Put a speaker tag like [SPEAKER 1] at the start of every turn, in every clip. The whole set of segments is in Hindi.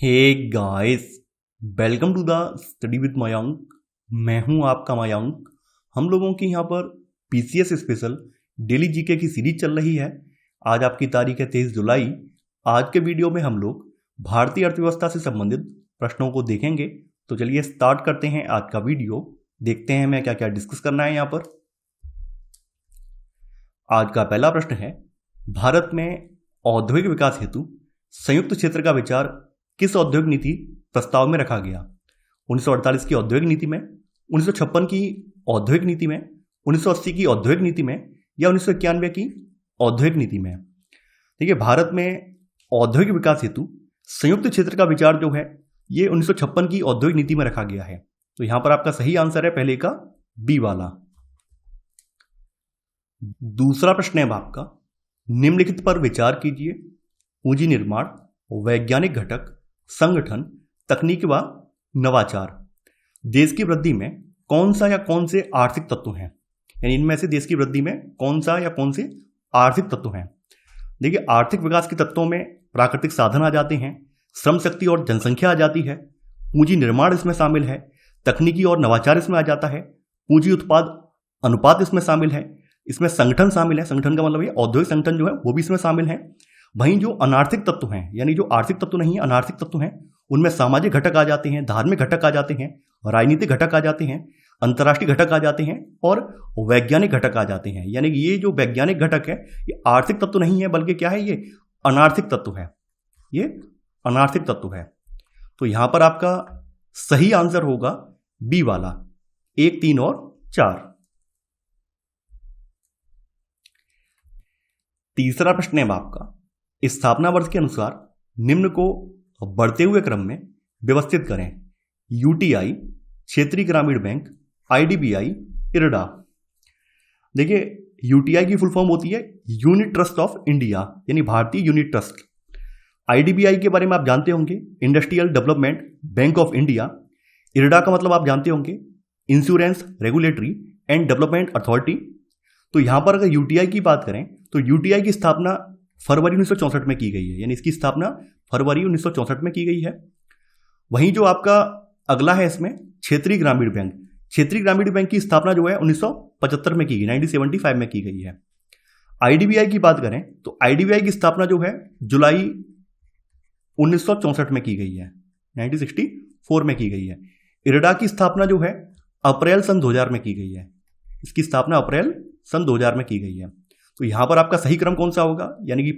[SPEAKER 1] Hey guys, welcome to the study with Mayank. मैं हूं आपका मयंक। हम लोगों की यहाँ पर पीसीएस स्पेशल डेली जीके की सीरीज चल रही है। आज आपकी तारीख है 23 जुलाई। आज के वीडियो में हम लोग भारतीय अर्थव्यवस्था से संबंधित प्रश्नों को देखेंगे। तो चलिए स्टार्ट करते हैं आज का वीडियो। देखते हैं हमें क्या क्या डिस्कस करना है यहाँ पर। आज का पहला प्रश्न है, भारत में औद्योगिक विकास हेतु संयुक्त क्षेत्र का विचार किस औद्योगिक नीति प्रस्ताव में रखा गया? 1948 की औद्योगिक नीति में, 1956 की औद्योगिक नीति में, 1980 की औद्योगिक नीति में या 1991 की औद्योगिक नीति में? देखिए, भारत में औद्योगिक विकास हेतु संयुक्त क्षेत्र का विचार जो है ये 1956 की औद्योगिक नीति में रखा गया है। तो यहां पर आपका सही आंसर है पहले का बी वाला। दूसरा प्रश्न है आपका, निम्नलिखित पर विचार कीजिए। पूंजी निर्माण, वैज्ञानिक घटक, संगठन, तकनीक व नवाचार। देश की वृद्धि में कौन सा या कौन से आर्थिक तत्व हैं? यानी इनमें से देश की वृद्धि में कौन सा या कौन से आर्थिक तत्व हैं? देखिए, आर्थिक विकास के तत्वों में प्राकृतिक साधन आ जाते हैं, श्रम शक्ति और जनसंख्या आ जाती है, पूंजी निर्माण इसमें शामिल है, तकनीकी और नवाचार इसमें आ जाता है, पूंजी उत्पाद अनुपात इसमें शामिल है, इसमें संगठन शामिल है। संगठन का मतलब ये औद्योगिक संगठन जो है वो भी इसमें शामिल है। वहीं जो अनार्थिक तत्व हैं, यानी जो आर्थिक तत्व नहीं है, अनार्थिक तत्व हैं, उनमें सामाजिक घटक आ जाते हैं, धार्मिक घटक आ जाते हैं, राजनीतिक घटक आ जाते हैं, अंतर्राष्ट्रीय घटक आ जाते हैं और वैज्ञानिक घटक आ जाते हैं। यानी कि ये जो वैज्ञानिक घटक है ये आर्थिक तत्व नहीं है, बल्कि क्या है, ये अनार्थिक तत्व है। ये अनार्थिक तत्व है। तो यहां पर आपका सही आंसर होगा बी वाला, 1, 3 और 4। तीसरा प्रश्न है आपका, स्थापना वर्ष के अनुसार निम्न को बढ़ते हुए क्रम में व्यवस्थित करें। यूटीआई, क्षेत्रीय ग्रामीण बैंक, आईडीबीआई, इरडा। देखिए, यूटीआई की फुल फॉर्म होती है यूनिट ट्रस्ट ऑफ इंडिया, यानी भारतीय यूनिट ट्रस्ट। आईडीबीआई के बारे में आप जानते होंगे, industrial development bank of India. IRDA का मतलब आप जानते होंगे, insurance regulatory and development authority. तो यहां पर अगर यूटीआई की बात करें तो यूटीआई की स्थापना फरवरी 1964 में की गई है, यानी इसकी स्थापना फरवरी 1964 में की गई है। वहीं जो आपका अगला है इसमें क्षेत्रीय ग्रामीण बैंक। क्षेत्रीय ग्रामीण बैंक की स्थापना जो है 1975 में की गई, 1975 में की गई है। आईडीबीआई की बात करें तो आईडीबीआई की स्थापना जो है जुलाई 1964 में की गई है, 1964 में की गई है। इरडा की स्थापना जो है अप्रैल सन 2000 में की गई है। इसकी स्थापना अप्रैल सन 2000 में की गई है। तो यहां पर आपका सही क्रम कौन सा होगा? यानी कि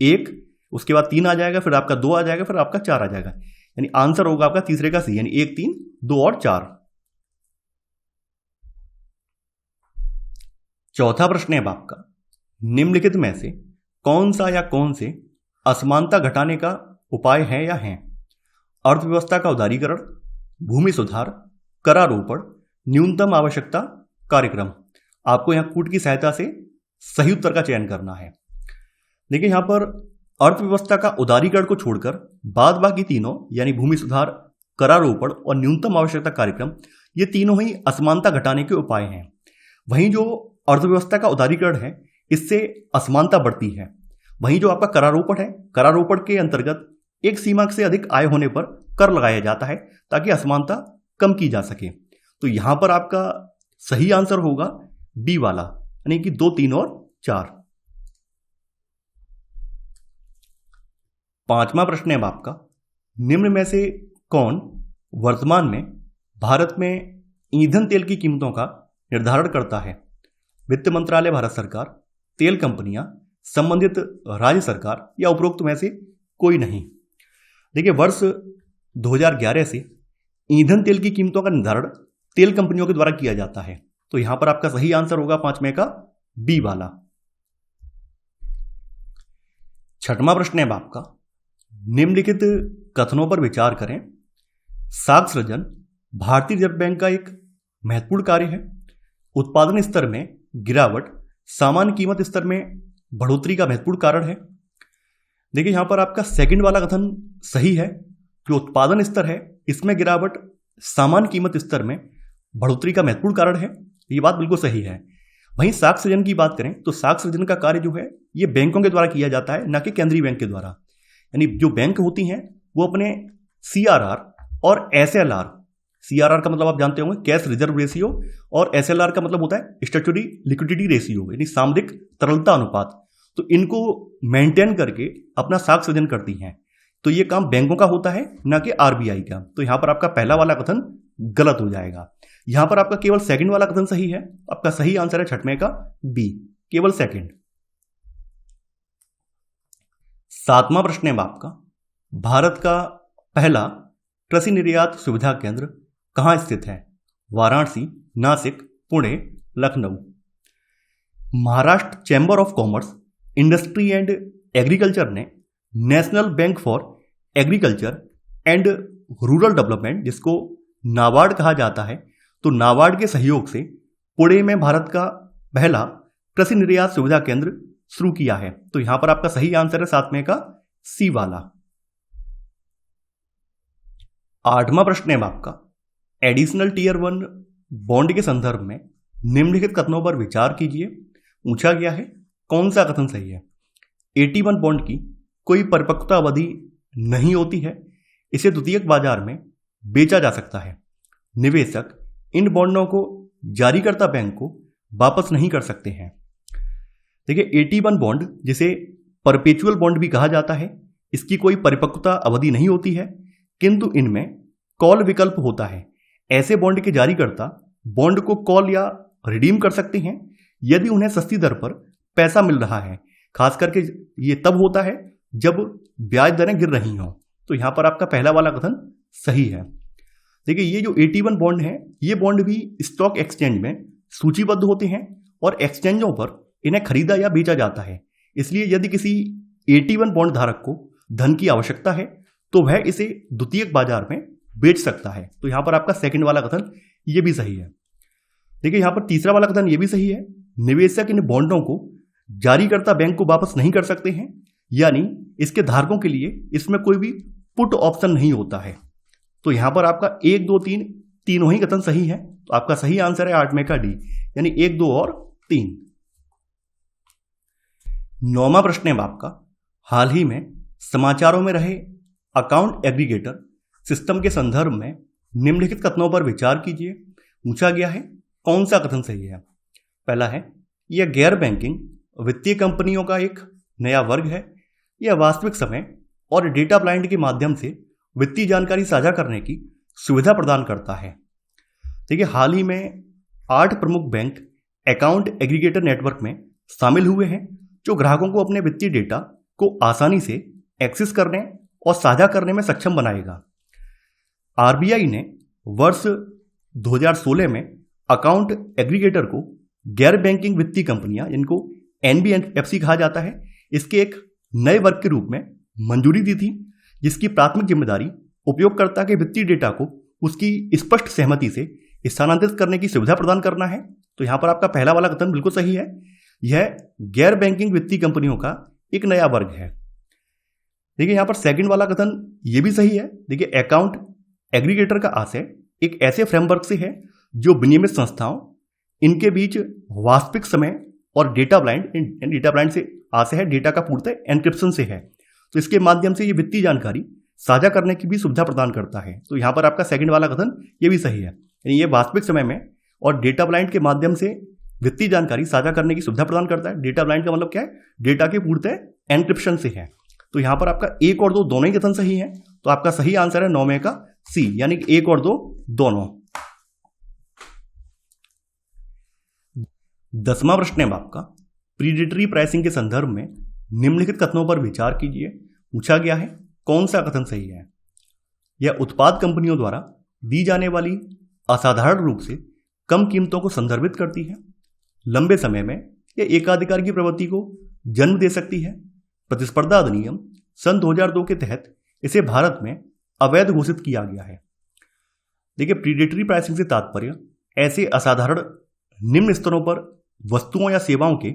[SPEAKER 1] 1, उसके बाद 3 आ जाएगा, फिर आपका 2 आ जाएगा, फिर आपका 4 आ जाएगा। यानी आंसर होगा आपका तीसरे का सी, यानी 1, 3, 2 और 4। चौथा प्रश्न है आपका, निम्नलिखित में से कौन सा या कौन से असमानता घटाने का उपाय है या है? अर्थव्यवस्था का उदारीकरण, भूमि सुधार, करारोपण, न्यूनतम आवश्यकता कार्यक्रम। आपको यहां कूट की सहायता से सही उत्तर का चयन करना है। देखिए, यहां पर अर्थव्यवस्था का उदारीकरण को छोड़कर बाद बाकी तीनों, यानी भूमि सुधार, करारोपण और न्यूनतम आवश्यकता कार्यक्रम, ये तीनों ही असमानता घटाने के उपाय हैं। वहीं जो अर्थव्यवस्था का उदारीकरण है इससे असमानता बढ़ती है। वहीं जो आपका करारोपण है, करारोपण के अंतर्गत एक सीमा से अधिक आय होने पर कर लगाया जाता है ताकि असमानता कम की जा सके। तो यहां पर आपका सही आंसर होगा बी वाला, यानी कि 2, 3 और 4। पांचवा प्रश्न है आपका, निम्न में से कौन वर्तमान में भारत में ईंधन तेल की कीमतों का निर्धारण करता है? वित्त मंत्रालय भारत सरकार, तेल कंपनियां, संबंधित राज्य सरकार या उपरोक्त में से कोई नहीं? देखिए, वर्ष 2011 से ईंधन तेल की कीमतों का निर्धारण तेल कंपनियों के द्वारा किया जाता है। तो यहां पर आपका सही आंसर होगा 5वें का बी वाला। छठवां प्रश्न है आपका, निम्नलिखित कथनों पर विचार करें। साख सृजन भारतीय रिजर्व बैंक का एक महत्वपूर्ण कार्य है। उत्पादन स्तर में गिरावट सामान्य कीमत स्तर में बढ़ोतरी का महत्वपूर्ण कारण है। देखिए, यहां पर आपका सेकंड वाला कथन सही है। जो उत्पादन स्तर है इसमें गिरावट सामान्य कीमत स्तर में बढ़ोतरी का महत्वपूर्ण कारण है, ये बात बिल्कुल सही है। वहीं साख सृजन की बात करें तो साख सृजन का कार्य जो है ये बैंकों के द्वारा किया जाता है, ना कि केंद्रीय बैंक के द्वारा। यानी जो बैंक होती हैं वो अपने CRR और SLR। CRR का मतलब आप जानते होंगे कैश रिजर्व रेशियो, और SLR का मतलब होता है स्टैट्यूटरी लिक्विडिटी रेशियो, यानी सामरिक तरलता अनुपात। तो इनको मेंटेन करके अपना साख सृजन करती हैं। तो ये काम बैंकों का होता है, ना कि RBI का। तो यहां पर आपका पहला वाला कथन गलत हो जाएगा। यहां पर आपका केवल सेकंड वाला कथन सही है। आपका सही आंसर है छठवें का बी, केवल सेकंड। 7वां प्रश्न है आपका, भारत का पहला कृषि निर्यात सुविधा केंद्र कहां स्थित है? Varanasi, Nashik, Pune, Lucknow. Maharashtra chamber of commerce, industry and agriculture ने national bank for agriculture and rural development, जिसको नाबार्ड कहा जाता है, तो नाबार्ड के सहयोग से पुणे में भारत का पहला कृषि निर्यात सुविधा केंद्र शुरू किया है। तो यहां पर आपका सही आंसर है 7वें का सी वाला। 8वां प्रश्न है आपका, एडिशनल टीयर 1 बॉन्ड के संदर्भ में निम्नलिखित कथनों पर विचार कीजिए। पूछा गया है कौन सा कथन सही है? AT1 बॉन्ड की कोई परिपक्वता अवधि नहीं होती है, इसे द्वितीयक बाजार में बेचा जा सकता है। निवेशक इन बॉन्डों को जारीकर्ता बैंक को वापस नहीं कर सकते हैं। देखिए, AT1 बॉन्ड जिसे परपेचुअल बॉन्ड भी कहा जाता है, इसकी कोई परिपक्वता अवधि नहीं होती है, किंतु इनमें कॉल विकल्प होता है। ऐसे बॉन्ड के जारीकर्ता बॉन्ड को कॉल या रिडीम कर सकते हैं यदि उन्हें सस्ती दर पर पैसा मिल रहा है। खास करके ये तब होता है जब ब्याज दरें गिर रही हों। तो यहां पर आपका पहला वाला कथन सही है। देखिए, ये जो AT1 बॉन्ड है, ये बॉन्ड भी स्टॉक एक्सचेंज में सूचीबद्ध होते हैं और एक्सचेंजों पर इन्हें खरीदा या बेचा जाता है। इसलिए यदि किसी AT1 बॉन्ड धारक को धन की आवश्यकता है तो वह इसे द्वितीयक बाजार में बेच सकता है। तो यहां पर आपका सेकंड वाला कथन ये भी सही है। देखिए, यहां पर तीसरा वाला कथन ये भी सही है। निवेशक इन बॉन्डों को जारीकर्ता बैंक को वापस नहीं कर सकते हैं, यानी इसके धारकों के लिए इसमें कोई भी पुट ऑप्शन नहीं होता है। तो यहां पर आपका 1, 2, 3 तीनों ही कथन सही है। तो आपका सही आंसर है 8वें का डी, यानी 1, 2 और 3। 9वां प्रश्न है आपका, हाल ही में समाचारों में रहे अकाउंट एग्रीगेटर सिस्टम के संदर्भ में निम्नलिखित कथनों पर विचार कीजिए। पूछा गया है कौन सा कथन सही है? पहला है, यह गैर बैंकिंग वित्तीय कंपनियों का एक नया वर्ग है। यह वास्तविक समय और डेटा प्लांट के माध्यम से वित्तीय जानकारी साझा करने की सुविधा प्रदान करता है। देखिए, हाल ही में 8 प्रमुख बैंक अकाउंट एग्रीगेटर नेटवर्क में शामिल हुए हैं, जो ग्राहकों को अपने वित्तीय डेटा को आसानी से एक्सेस करने और साझा करने में सक्षम बनाएगा। RBI ने वर्ष 2016 में अकाउंट एग्रीगेटर को गैर बैंकिंग वित्तीय कंपनियां, जिनको NBFC कहा जाता है, इसके एक नए वर्ग के रूप में मंजूरी दी थी, जिसकी प्राथमिक जिम्मेदारी उपयोगकर्ता के वित्तीय डेटा को उसकी स्पष्ट सहमति से स्थानांतरित करने की सुविधा प्रदान करना है। तो यहां पर आपका पहला वाला कथन बिल्कुल सही है। यह गैर बैंकिंग वित्तीय कंपनियों का एक नया वर्ग है। देखिए, यहां पर सेकंड वाला कथन यह भी सही है। देखिए, अकाउंट एग्रीगेटर का आशय एक ऐसे फ्रेमवर्क से है जो विनियमित संस्थाओं इनके बीच वास्तविक समय और डेटा ब्लाइंड से आशय है डेटा का पूर्णतः एन्क्रिप्शन से है। तो इसके माध्यम से ये वित्तीय जानकारी साझा करने की भी सुविधा प्रदान करता है। तो यहां पर आपका सेकंड वाला कथन ये भी सही है, यानी ये वास्तविक समय में और डेटा ब्लाइंड के माध्यम से वित्तीय जानकारी साझा करने की सुविधा प्रदान करता है। डेटा ब्लाइंड का मतलब क्या है? डेटा के पूर्णतः एन्क्रिप्शन से है। तो यहां पर आपका 1 और 2 दोनों ही कथन सही है। तो आपका सही आंसर है 9वें का सी, यानी कि 1 और 2 दोनों। 10वां प्रश्न है आपका, प्रीडेटरी प्राइसिंग के संदर्भ में निम्नलिखित कथनों पर विचार कीजिए। पूछा गया है कौन सा कथन सही है? यह उत्पाद कंपनियों द्वारा दी जाने वाली असाधारण रूप से कम कीमतों को संदर्भित करती है। लंबे समय में यह एकाधिकार की प्रवृत्ति को जन्म दे सकती है। प्रतिस्पर्धा अधिनियम सन 2002 के तहत इसे भारत में अवैध घोषित किया गया है। देखिए, प्रीडेटरी प्राइसिंग से तात्पर्य ऐसे असाधारण निम्न स्तरों पर वस्तुओं या सेवाओं के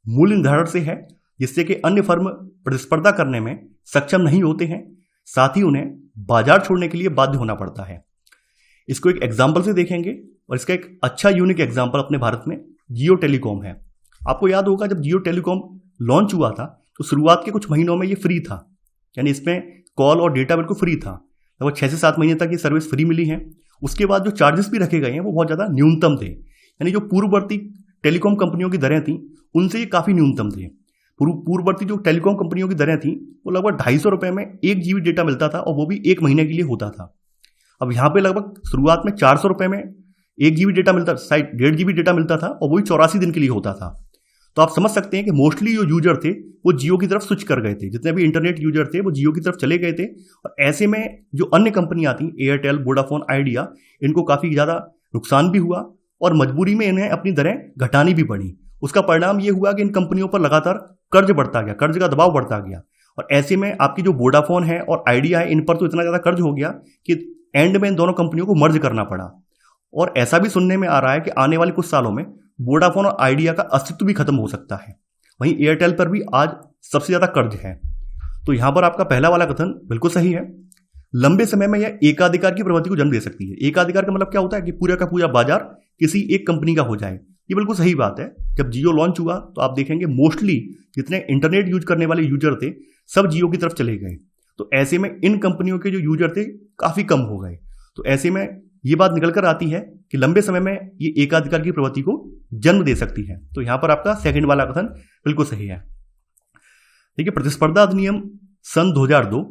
[SPEAKER 1] मूल्य निर्धारण से है, जिससे कि अन्य फर्म प्रतिस्पर्धा करने में सक्षम नहीं होते हैं, साथ ही उन्हें बाजार छोड़ने के लिए बाध्य होना पड़ता है। इसको एक एग्जाम्पल से देखेंगे, और इसका एक अच्छा यूनिक एग्जाम्पल अपने भारत में जियो टेलीकॉम है। आपको याद होगा जब जियो टेलीकॉम लॉन्च हुआ था तो शुरुआत के कुछ महीनों में ये फ्री था, यानी इसमें कॉल और डेटा बिल्कुल फ्री था। लगभग 6 से 7 महीने तक ये सर्विस फ्री मिली है। उसके बाद जो चार्जेस भी रखे गए हैं वो बहुत ज़्यादा न्यूनतम थे, यानी जो पूर्ववर्ती टेलीकॉम कंपनियों की दरें थीं उनसे ये काफ़ी न्यूनतम थे। पूर्ववर्ती जो टेलीकॉम कंपनियों की दरें थीं वो लगभग 250 रुपये में 1 GB डेटा मिलता था, और वो भी 1 महीने के लिए होता था। अब यहाँ पे लगभग शुरुआत में 400 रुपये में 1 GB डेटा मिलता, शायद 1.5 GB डेटा मिलता था, और वो भी 84 दिन के लिए होता था। तो आप समझ सकते हैं कि मोस्टली जो यूजर थे वो जियो की तरफ स्विच कर गए थे, जितने भी इंटरनेट यूजर थे वो जियो की तरफ चले गए थे। और ऐसे में जो अन्य कंपनियां थी, एयरटेल, वोडाफोन, आइडिया, इनको काफ़ी ज़्यादा नुकसान भी हुआ, और मजबूरी में इन्हें अपनी दरें घटानी भी पड़ी। उसका परिणाम ये हुआ कि इन कंपनियों पर लगातार कर्ज बढ़ता गया, कर्ज का दबाव बढ़ता गया, और ऐसे में आपकी जो वोडाफोन है और आइडिया है, इन पर तो इतना ज़्यादा कर्ज हो गया कि एंड में इन दोनों कंपनियों को मर्ज करना पड़ा। और ऐसा भी सुनने में आ रहा है कि आने वाले कुछ सालों में वोडाफोन और आइडिया का अस्तित्व भी खत्म हो सकता है। वहीं एयरटेल पर भी आज सबसे ज़्यादा कर्ज है। तो यहाँ पर आपका पहला वाला कथन बिल्कुल सही है। लंबे समय में यह एकाधिकार की प्रवृत्ति को जन्म दे सकती है। एकाधिकार का मतलब क्या होता है कि पूरा का पूरा बाजार किसी एक कंपनी का हो जाए। ये बिल्कुल सही बात है। जब जियो लॉन्च हुआ तो आप देखेंगे मोस्टली जितने इंटरनेट यूज करने वाले यूजर थे सब जियो की तरफ चले गए। तो ऐसे में इन कंपनियों के जो यूजर थे काफ़ी कम हो गए। तो ऐसे में ये बात निकल कर आती है कि लंबे समय में ये एकाधिकार की प्रवृत्ति को जन्म दे सकती है। तो यहां पर आपका सेकंड वाला कथन बिल्कुल सही है। देखिए, प्रतिस्पर्धा अधिनियम सन 2002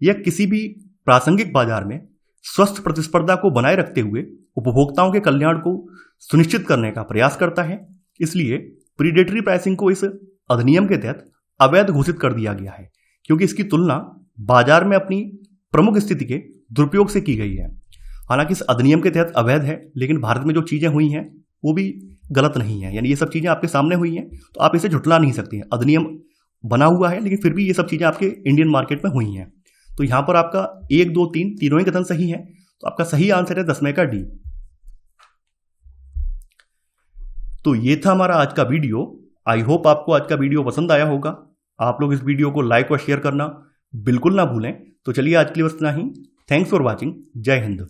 [SPEAKER 1] यह किसी भी प्रासंगिक बाजार में स्वस्थ प्रतिस्पर्धा को बनाए रखते हुए उपभोक्ताओं के कल्याण को सुनिश्चित करने का प्रयास करता है। इसलिए प्रीडेटरी प्राइसिंग को इस अधिनियम के तहत अवैध घोषित कर दिया गया है, क्योंकि इसकी तुलना बाजार में अपनी प्रमुख स्थिति के दुरुपयोग से की गई है। हालांकि इस अधिनियम के तहत अवैध है, लेकिन भारत में जो चीज़ें हुई हैं वो भी गलत नहीं है। यानी ये सब चीज़ें आपके सामने हुई हैं तो आप इसे झुठला नहीं सकते हैं। अधिनियम बना हुआ है, लेकिन फिर भी ये सब चीज़ें आपके इंडियन मार्केट में हुई हैं। तो यहाँ पर आपका 1, 2, 3 तीनों ही कथन सही है। तो आपका सही आंसर है 10 में का डी। तो ये था हमारा आज का वीडियो। आई होप आपको आज का वीडियो पसंद आया होगा। आप लोग इस वीडियो को लाइक और शेयर करना बिल्कुल ना भूलें। तो चलिए आज के लिए बस इतना ही। Thanks for watching. जय हिंद।